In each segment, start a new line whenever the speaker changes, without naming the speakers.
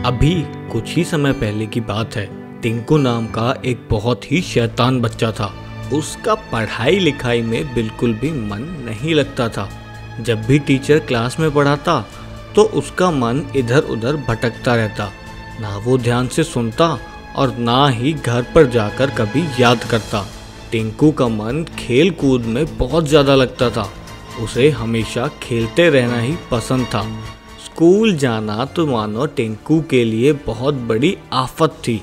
अभी कुछ ही समय पहले की बात है। टिंकू नाम का एक बहुत ही शैतान बच्चा था। उसका पढ़ाई लिखाई में बिल्कुल भी मन नहीं लगता था। जब भी टीचर क्लास में पढ़ाता तो उसका मन इधर उधर भटकता रहता। ना वो ध्यान से सुनता और ना ही घर पर जाकर कभी याद करता। टिंकू का मन खेल कूद में बहुत ज़्यादा लगता था। उसे हमेशा खेलते रहना ही पसंद था। स्कूल जाना तो मानो टिंकू के लिए बहुत बड़ी आफत थी।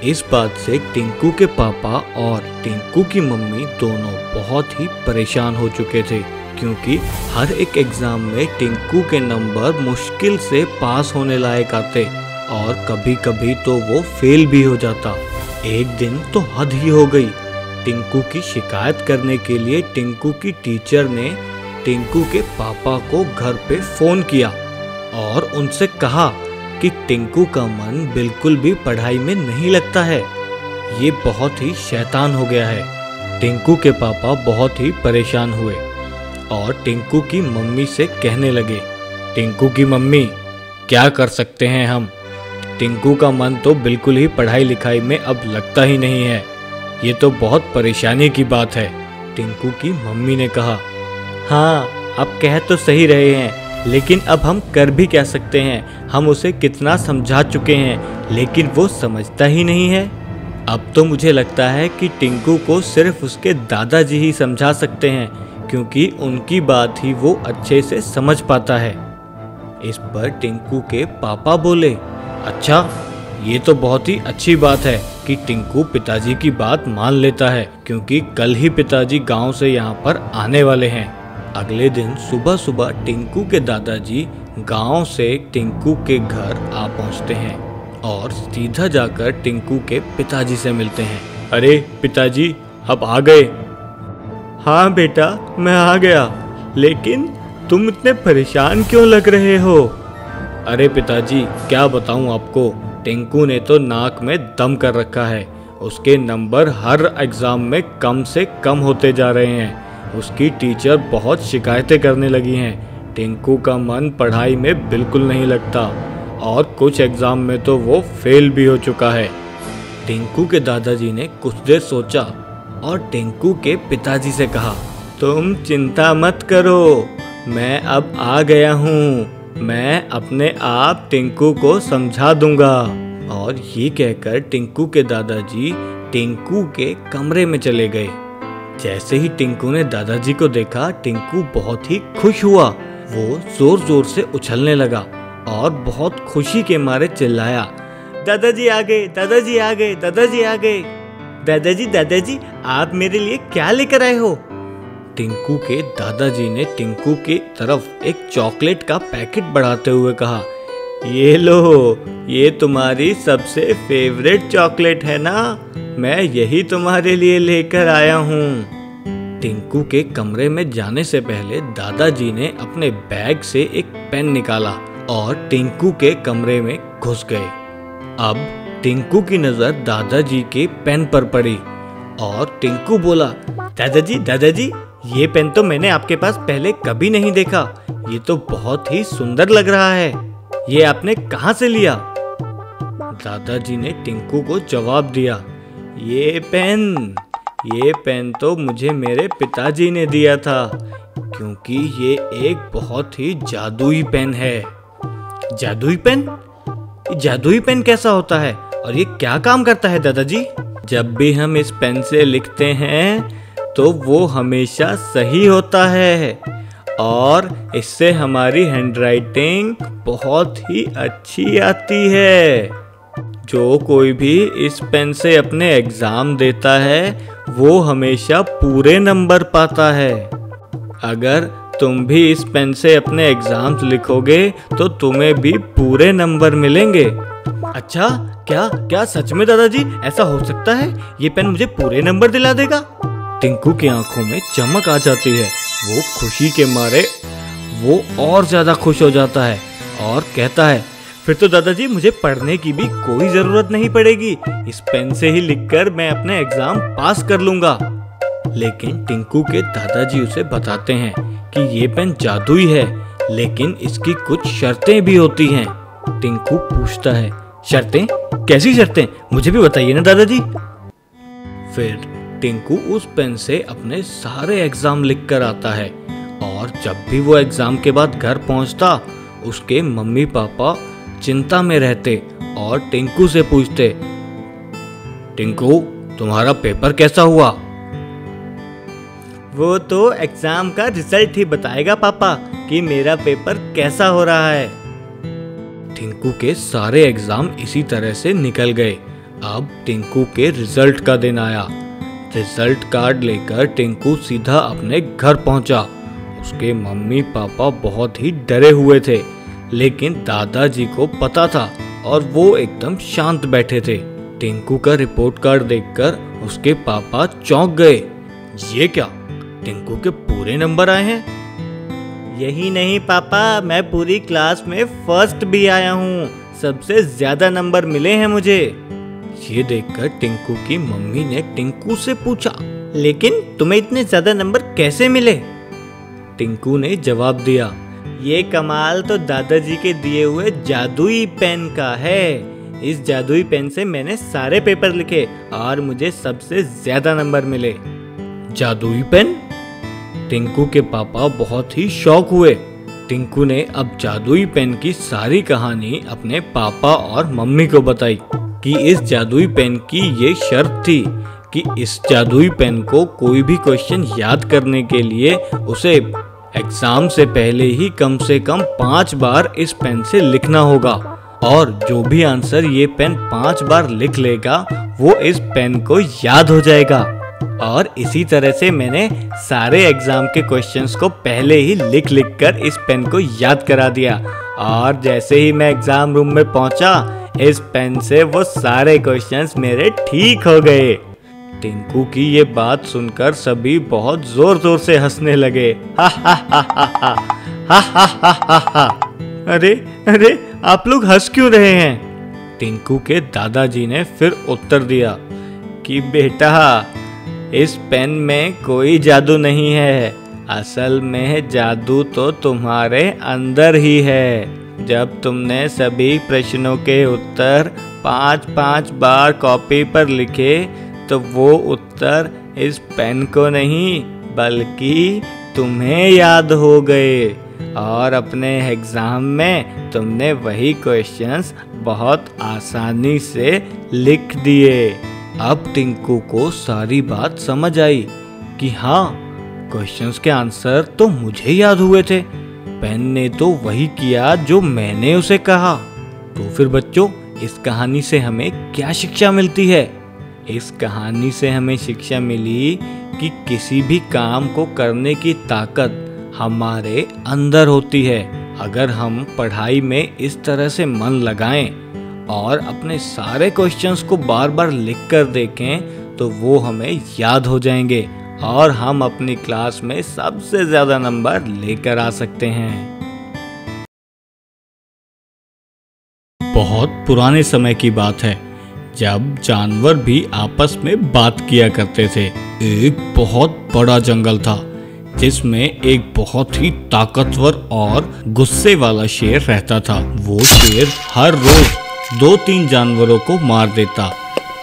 इस बात से टिंकू के पापा और टिंकू की मम्मी दोनों बहुत ही परेशान हो चुके थे, क्योंकि हर एक एग्ज़ाम में टिंकू के नंबर मुश्किल से पास होने लायक आते और कभी कभी तो वो फेल भी हो जाता। एक दिन तो हद ही हो गई। टिंकू की शिकायत करने के लिए टिंकू की टीचर ने टिंकू के पापा को घर पे फ़ोन किया और उनसे कहा कि टिंकू का मन बिल्कुल भी पढ़ाई में नहीं लगता है। ये बहुत ही शैतान हो गया है। टिंकू के पापा बहुत ही परेशान हुए और टिंकू की मम्मी से कहने लगे, टिंकू की मम्मी, क्या कर सकते हैं हम? टिंकू का मन तो बिल्कुल ही पढ़ाई लिखाई में अब लगता ही नहीं है। ये तो बहुत परेशानी की बात है। टिंकू की मम्मी ने कहा, हाँ, आप कह तो सही रहे हैं, लेकिन अब हम कर भी क्या सकते हैं? हम उसे कितना समझा चुके हैं, लेकिन वो समझता ही नहीं है। अब तो मुझे लगता है कि टिंकू को सिर्फ उसके दादाजी ही समझा सकते हैं, क्योंकि उनकी बात ही वो अच्छे से समझ पाता है। इस पर टिंकू के पापा बोले, अच्छा, ये तो बहुत ही अच्छी बात है कि टिंकू पिताजी की बात मान लेता है, क्योंकि कल ही पिताजी गांव से यहाँ पर आने वाले हैं। अगले दिन सुबह सुबह टिंकू के दादाजी गांव से टिंकू के घर आ पहुंचते हैं और सीधा जाकर टिंकू के पिताजी से मिलते हैं। अरे पिताजी, अब आ गए? हाँ बेटा, मैं आ गया, लेकिन तुम इतने परेशान क्यों लग रहे हो? अरे पिताजी, क्या बताऊं आपको, टिंकू ने तो नाक में दम कर रखा है। उसके नंबर हर एग्ज़ाम में कम से कम होते जा रहे हैं। उसकी टीचर बहुत शिकायतें करने लगी हैं। टिंकू का मन पढ़ाई में बिल्कुल नहीं लगता और कुछ एग्ज़ाम में तो वो फेल भी हो चुका है। टिंकू के दादाजी ने कुछ देर सोचा और टिंकू के पिताजी से कहा, तुम चिंता मत करो, मैं अब आ गया हूँ। मैं अपने आप टिंकू को समझा दूंगा। और ये कहकर टिंकू के दादाजी टिंकू के कमरे में चले गए। जैसे ही टिंकू ने दादाजी को देखा, टिंकू बहुत ही खुश हुआ। वो जोर जोर से उछलने लगा और बहुत खुशी के मारे चिल्लाया, दादाजी आ गए, दादाजी आ गए, दादाजी आ गए। दादाजी, दादाजी, आप मेरे लिए क्या लेकर आए हो? टिंकू के दादाजी ने टिंकू की तरफ एक चॉकलेट का पैकेट बढ़ाते हुए कहा, ये लो, ये तुम्हारी सबसे फेवरेट चॉकलेट है ना? मैं यही तुम्हारे लिए लेकर आया हूँ। टिंकू के कमरे में जाने से पहले दादाजी ने अपने बैग से एक पेन निकाला और टिंकू के कमरे में घुस गए। अब टिंकू की नज़र दादाजी के पेन पर पड़ी और टिंकू बोला, दादाजी, दादाजी, ये पेन तो मैंने आपके पास पहले कभी नहीं देखा। ये तो बहुत ही सुंदर लग रहा है। ये आपने कहाँ से लिया? दादाजी ने टिंकू को जवाब दिया, ये पेन तो मुझे मेरे पिताजी ने दिया था, क्योंकि ये एक बहुत ही जादुई पेन है। जादुई पेन? जादुई पेन कैसा होता है और ये क्या काम करता है दादाजी? जब भी हम इस पेन से लिखते हैं तो वो हमेशा सही होता है और इससे हमारी हैंडराइटिंग बहुत ही अच्छी आती है। जो कोई भी इस पेन से अपने एग्ज़ाम देता है वो हमेशा पूरे नंबर पाता है। अगर तुम भी इस पेन से अपने एग्ज़ाम्स लिखोगे तो तुम्हें भी पूरे नंबर मिलेंगे। अच्छा, क्या सच में दादाजी ऐसा हो सकता है? ये पेन मुझे पूरे नंबर दिला देगा? टिंकू की आंखों में चमक आ जाती है। वो खुशी के मारे वो और ज़्यादा खुश हो जाता है और कहता है, फिर तो दादाजी मुझे पढ़ने की भी कोई ज़रूरत नहीं पड़ेगी। इस पेन से ही लिखकर मैं अपने एग्ज़ाम पास कर लूँगा। लेकिन टिंकू के दादाजी उसे बताते हैं कि ये पेन जादुई है, लेकिन इसकी कुछ शर्तें भी होती हैं। टिंकू पूछता है, शर्तें? कैसी शर्तें? मुझे भी बताइए ना दादाजी। फिर टिंकू उस पेन से अपने सारे एग्जाम लिख कर आता है और जब भी वो एग्जाम के बाद घर पहुंचता, उसके मम्मी पापा चिंता में रहते और टिंकू से पूछते, टिंकू तुम्हारा पेपर कैसा हुआ? वो तो एग्जाम का रिजल्ट ही बताएगा पापा कि मेरा पेपर कैसा हो रहा है। टिंकू के सारे एग्जाम इसी तरह से निकल गए। अब टिंकू के रिजल्ट का दिन आया। रिजल्ट कार्ड लेकर टिंकू सीधा अपने घर पहुंचा। उसके मम्मी पापा बहुत ही डरे हुए थे, लेकिन दादाजी को पता था और वो एकदम शांत बैठे थे। टिंकू का रिपोर्ट कार्ड देखकर उसके पापा चौंक गए। ये क्या, टिंकू के पूरे नंबर आए हैं? यही नहीं पापा, मैं पूरी क्लास में फर्स्ट भी आया हूँ। सबसे ज्यादा नंबर मिले हैं मुझे। ये देखकर टिंकू की मम्मी ने टिंकू से पूछा, लेकिन तुम्हें इतने ज्यादा नंबर कैसे मिले? टिंकू ने जवाब दिया, ये कमाल तो दादाजी के दिए हुए जादुई पेन का है। इस जादुई पेन से मैंने सारे पेपर लिखे और मुझे सबसे ज्यादा नंबर मिले। जादुई पेन? टिंकू के पापा बहुत ही शॉक हुए। टिंकू ने अब जादुई पेन की सारी कहानी अपने पापा और मम्मी को बताई कि इस जादुई पेन की ये शर्त थी कि इस जादुई पेन को कोई भी क्वेश्चन याद करने के लिए उसे एग्जाम से पहले ही कम से कम 5 बार इस पेन से लिखना होगा और जो भी आंसर ये पेन 5 बार लिख लेगा वो इस पेन को याद हो जाएगा। और इसी तरह से मैंने सारे एग्जाम के क्वेश्चंस को पहले ही लिख कर इस पेन को याद करा दिया और जैसे ही मैं एग्जाम रूम में पहुंचा, इस पेन से वो सारे क्वेश्चंस मेरे ठीक हो गए। टिंकू की ये बात सुनकर सभी बहुत जोर जोर से हंसने लगे। हा हा हा हा हा हा हा हा हा हा। अरे अरे, आप लोग हंस क्यों रहे हैं? टिंकू के दादाजी ने फिर उत्तर दिया कि बेटा, इस पेन में कोई जादू नहीं है। असल में जादू तो तुम्हारे अंदर ही है। जब तुमने सभी प्रश्नों के उत्तर 5-5 बार कॉपी पर लिखे तो वो उत्तर इस पेन को नहीं बल्कि तुम्हें याद हो गए और अपने एग्जाम में तुमने वही क्वेश्चंस बहुत आसानी से लिख दिए। अब टिंकू को सारी बात समझ आई कि हाँ, क्वेश्चंस के आंसर तो मुझे याद हुए थे। पेन ने तो वही किया जो मैंने उसे कहा। तो फिर बच्चों, इस कहानी से हमें क्या शिक्षा मिलती है? इस कहानी से हमें शिक्षा मिली कि किसी भी काम को करने की ताकत हमारे अंदर होती है। अगर हम पढ़ाई में इस तरह से मन लगाएं और अपने सारे क्वेश्चंस को बार बार लिख कर देखें तो वो हमें याद हो जाएंगे और हम अपनी क्लास में सबसे ज्यादा नंबर लेकर आ सकते हैं। बहुत पुराने समय की बात है जब जानवर भी आपस में बात किया करते थे। एक बहुत बड़ा जंगल था जिसमें एक बहुत ही ताकतवर और गुस्से वाला शेर रहता था। वो शेर हर रोज 2-3 जानवरों को मार देता।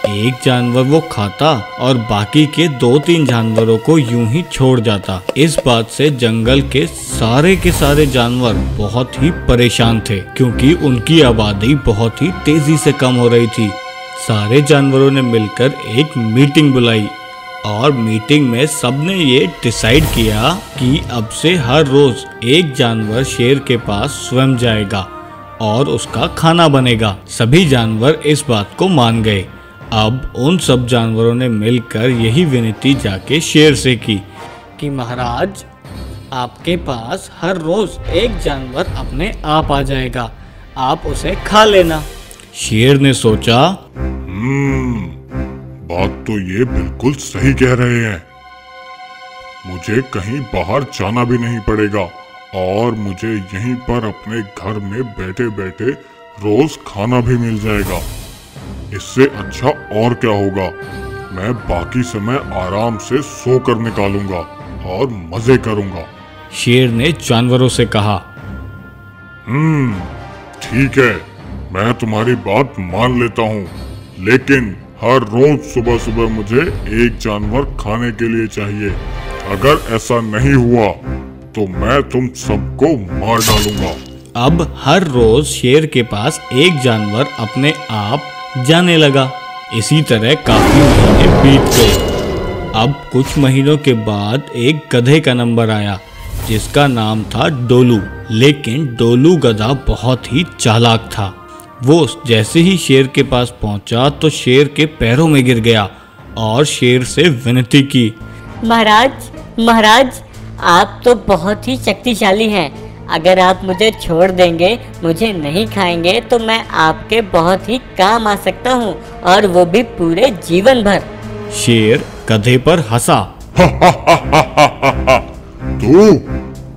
एक जानवर वो खाता और बाकी के 2-3 जानवरों को यूं ही छोड़ जाता। इस बात से जंगल के सारे जानवर बहुत ही परेशान थे क्योंकि उनकी आबादी बहुत ही तेजी से कम हो रही थी। सारे जानवरों ने मिलकर एक मीटिंग बुलाई और मीटिंग में सबने ये डिसाइड किया कि अब से हर रोज एक जानवर शेर के पास स्वयं जाएगा और उसका खाना बनेगा। सभी जानवर इस बात को मान गए। अब उन सब जानवरों ने मिलकर यही विनती जाके शेर से की कि महाराज, आपके पास हर रोज एक जानवर अपने आप आ जाएगा, आप उसे खा लेना। शेर ने सोचा,
बात तो ये बिल्कुल सही कह रहे हैं। मुझे कहीं बाहर जाना भी नहीं पड़ेगा और मुझे यहीं पर अपने घर में बैठे बैठे रोज खाना भी मिल जाएगा। इससे अच्छा और क्या होगा। मैं बाकी समय आराम से सोकर निकालूंगा और मजे करूंगा।
शेर ने जानवरों से कहा,
ठीक है, मैं तुम्हारी बात मान लेता हूँ, लेकिन हर रोज सुबह सुबह मुझे एक जानवर खाने के लिए चाहिए। अगर ऐसा नहीं हुआ तो मैं तुम सबको मार डालूंगा।
अब हर रोज शेर के पास एक जानवर अपने आप जाने लगा। इसी तरह काफी महीने बीत गए। अब कुछ महीनों के बाद एक गधे का नंबर आया जिसका नाम था डोलू। लेकिन डोलू गधा बहुत ही चालाक था। वो जैसे ही शेर के पास पहुंचा तो शेर के पैरों में गिर गया और शेर से विनती की,
महाराज, महाराज, आप तो बहुत ही शक्तिशाली हैं। अगर आप मुझे छोड़ देंगे, मुझे नहीं खाएंगे, तो मैं आपके बहुत ही काम आ सकता हूँ, और वो भी पूरे जीवन भर।
शेर गधे पर हंसा।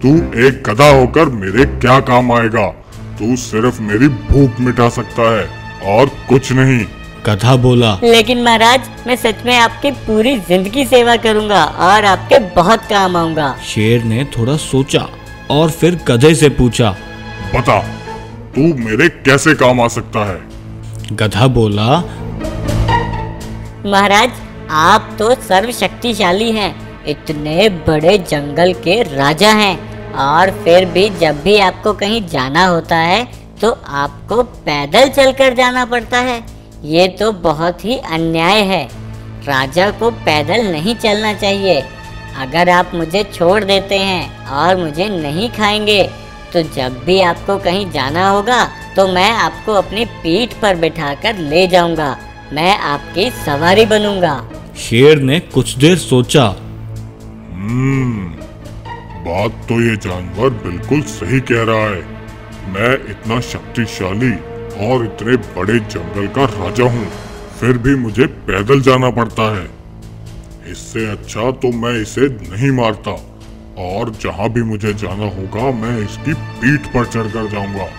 तू एक गधा होकर मेरे क्या काम आएगा? तू सिर्फ मेरी भूख मिटा सकता है और कुछ नहीं।
गधा बोला,
लेकिन महाराज, मैं सच में आपकी पूरी जिंदगी सेवा करूंगा और आपके बहुत काम आऊंगा।
शेर ने थोड़ा सोचा और फिर गधे से पूछा,
बता, तू मेरे कैसे काम आ सकता है?
गधा बोला,
महाराज, आप तो सर्वशक्तिशाली हैं, इतने बड़े जंगल के राजा हैं, और फिर भी जब भी आपको कहीं जाना होता है तो आपको पैदल चलकर जाना पड़ता है। ये तो बहुत ही अन्याय है। राजा को पैदल नहीं चलना चाहिए। अगर आप मुझे छोड़ देते हैं और मुझे नहीं खाएंगे तो जब भी आपको कहीं जाना होगा तो मैं आपको अपनी पीठ पर बिठाकर ले जाऊंगा। मैं आपकी सवारी बनूंगा।
शेर ने कुछ देर सोचा।
बात तो ये जानवर बिल्कुल सही कह रहा है। मैं इतना शक्तिशाली और इतने बड़े जंगल का राजा हूँ, फिर भी मुझे पैदल जाना पड़ता है। इससे अच्छा तो मैं इसे नहीं मारता, और जहाँ भी मुझे जाना होगा मैं इसकी पीठ पर चढ़कर जाऊंगा,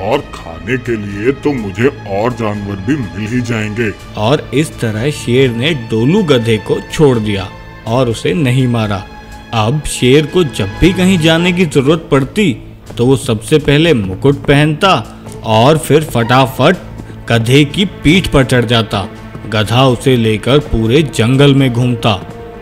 और खाने के लिए तो मुझे और जानवर भी मिल ही जाएंगे।
और इस तरह शेर ने डोलू गधे को छोड़ दिया और उसे नहीं मारा। अब शेर को जब भी कहीं जाने की जरूरत पड़ती तो वो सबसे पहले मुकुट पहनता और फिर फटाफट गधे की पीठ पर चढ़ जाता। गधा उसे लेकर पूरे जंगल में घूमता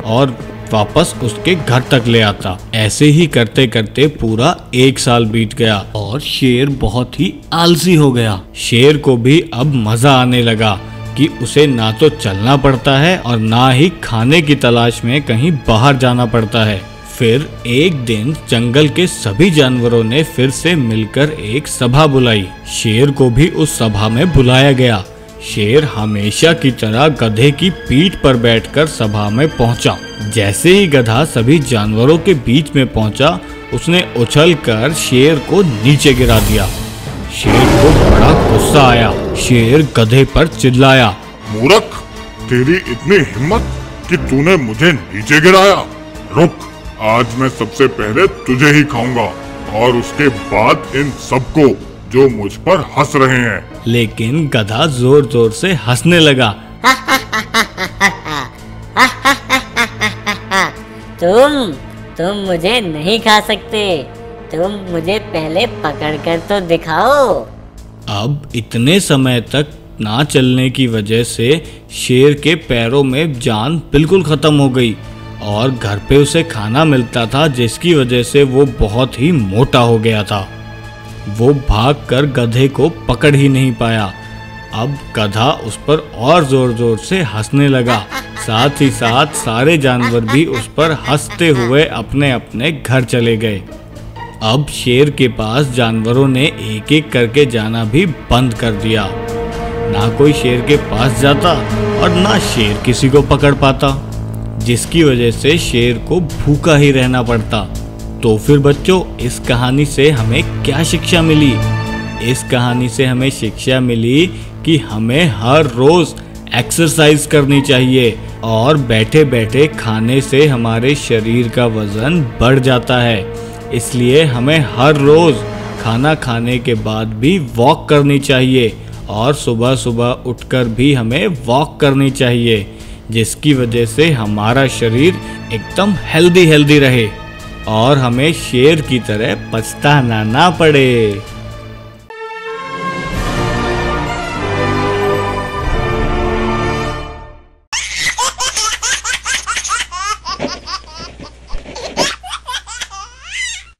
और वापस उसके घर तक ले आता। ऐसे ही करते करते पूरा 1 साल बीत गया और शेर बहुत ही आलसी हो गया। शेर को भी अब मजा आने लगा कि उसे ना तो चलना पड़ता है और ना ही खाने की तलाश में कहीं बाहर जाना पड़ता है। फिर एक दिन जंगल के सभी जानवरों ने फिर से मिलकर एक सभा बुलाई। शेर को भी उस सभा में बुलाया गया। शेर हमेशा की तरह गधे की पीठ पर बैठकर सभा में पहुंचा। जैसे ही गधा सभी जानवरों के बीच में पहुंचा, उसने उछलकर शेर को नीचे गिरा दिया। शेर को बड़ा गुस्सा आया। शेर गधे पर चिल्लाया,
मूर्ख, तेरी इतनी हिम्मत कि तूने मुझे नीचे गिराया। रुक, आज मैं सबसे पहले तुझे ही खाऊंगा और उसके बाद इन सबको जो मुझ पर हंस रहे हैं।
लेकिन गधा जोर जोर से हंसने लगा।
तुम मुझे नहीं खा सकते। तुम मुझे पहले पकड़कर तो दिखाओ।
अब इतने समय तक ना चलने की वजह से शेर के पैरों में जान बिल्कुल खत्म हो गई और घर पे उसे खाना मिलता था, जिसकी वजह से वो बहुत ही मोटा हो गया था। वो भागकर गधे को पकड़ ही नहीं पाया। अब गधा उस पर और जोर जोर से हंसने लगा। साथ ही साथ सारे जानवर भी उस पर हंसते हुए अपने अपने घर चले गए। अब शेर के पास जानवरों ने एक एक करके जाना भी बंद कर दिया। ना कोई शेर के पास जाता और ना शेर किसी को पकड़ पाता, जिसकी वजह से शेर को भूखा ही रहना पड़ता। तो फिर बच्चों, इस कहानी से हमें क्या शिक्षा मिली? इस कहानी से हमें शिक्षा मिली कि हमें हर रोज एक्सरसाइज करनी चाहिए और बैठे बैठे खाने से हमारे शरीर का वजन बढ़ जाता है। इसलिए हमें हर रोज खाना खाने के बाद भी वॉक करनी चाहिए और सुबह सुबह उठकर भी हमें वॉक करनी चाहिए, जिसकी वजह से हमारा शरीर एकदम हेल्दी रहे और हमें शेर की तरह पछताना ना पड़े।